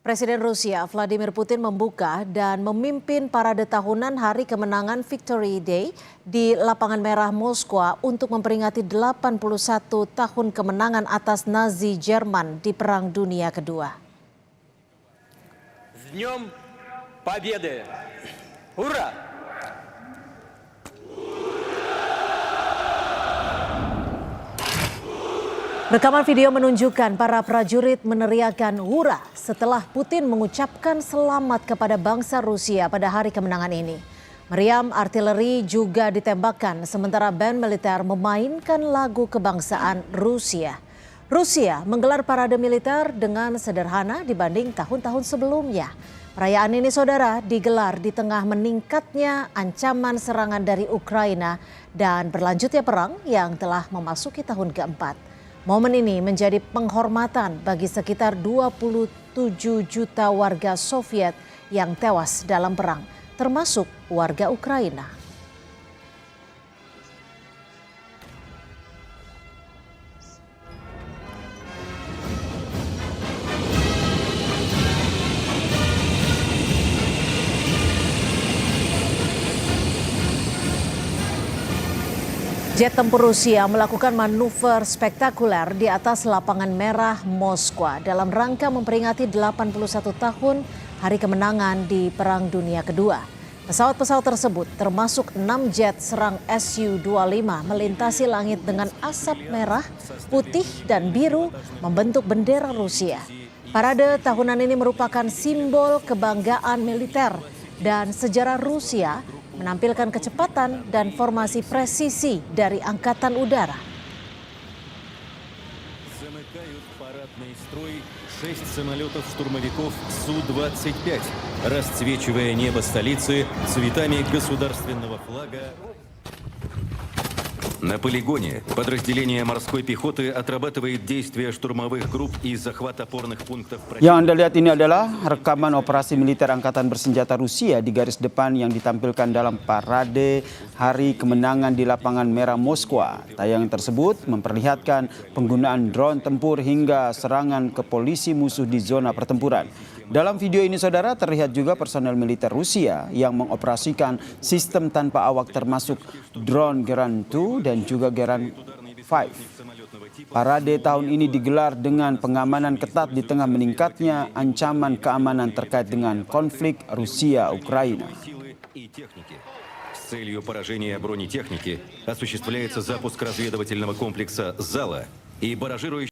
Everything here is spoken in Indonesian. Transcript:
Presiden Rusia Vladimir Putin membuka dan memimpin parade tahunan Hari Kemenangan Victory Day di Lapangan Merah Moskwa untuk memperingati 81 tahun kemenangan atas Nazi Jerman di Perang Dunia Kedua. С Днем Победы! Ура! Rekaman video menunjukkan para prajurit meneriakkan hura setelah Putin mengucapkan selamat kepada bangsa Rusia pada hari kemenangan ini. Meriam artileri juga ditembakkan sementara band militer memainkan lagu kebangsaan Rusia. Rusia menggelar parade militer dengan sederhana dibanding tahun-tahun sebelumnya. Perayaan ini, saudara, digelar di tengah meningkatnya ancaman serangan dari Ukraina dan berlanjutnya perang yang telah memasuki tahun keempat. Momen ini menjadi penghormatan bagi sekitar 27 juta warga Soviet yang tewas dalam perang, termasuk warga Ukraina. Jet tempur Rusia melakukan manuver spektakuler di atas Lapangan Merah Moskwa dalam rangka memperingati 81 tahun Hari Kemenangan di Perang Dunia Kedua. Pesawat-pesawat tersebut termasuk 6 jet serang Su-25 melintasi langit dengan asap merah, putih, dan biru membentuk bendera Rusia. Parade tahunan ini merupakan simbol kebanggaan militer dan sejarah Rusia menampilkan kecepatan dan formasi presisi dari Angkatan Udara. Замыкают парадный строй 6 самолетов-штурмовиков Су-25, расцвечивая небо столицы цветами государственного флага. На полигоне подразделение морской пехоты отрабатывает действия штурмовых групп и захват опорных пунктов. Yang Anda lihat ini adalah rekaman operasi militer Angkatan Bersenjata Rusia di garis depan yang ditampilkan dalam parade Hari Kemenangan di Lapangan Merah Moskwa. Tayangan tersebut memperlihatkan penggunaan drone tempur hingga serangan ke polisi musuh di zona pertempuran. Dalam video ini, saudara, terlihat juga personel militer Rusia yang mengoperasikan sistem tanpa awak termasuk drone Geran 2 dan juga Geran 5. Parade tahun ini digelar dengan pengamanan ketat di tengah meningkatnya ancaman keamanan terkait dengan konflik Rusia-Ukraina. С целью поражения бронетехники осуществляется запуск разведывательного комплекса «Зала» и баражирующих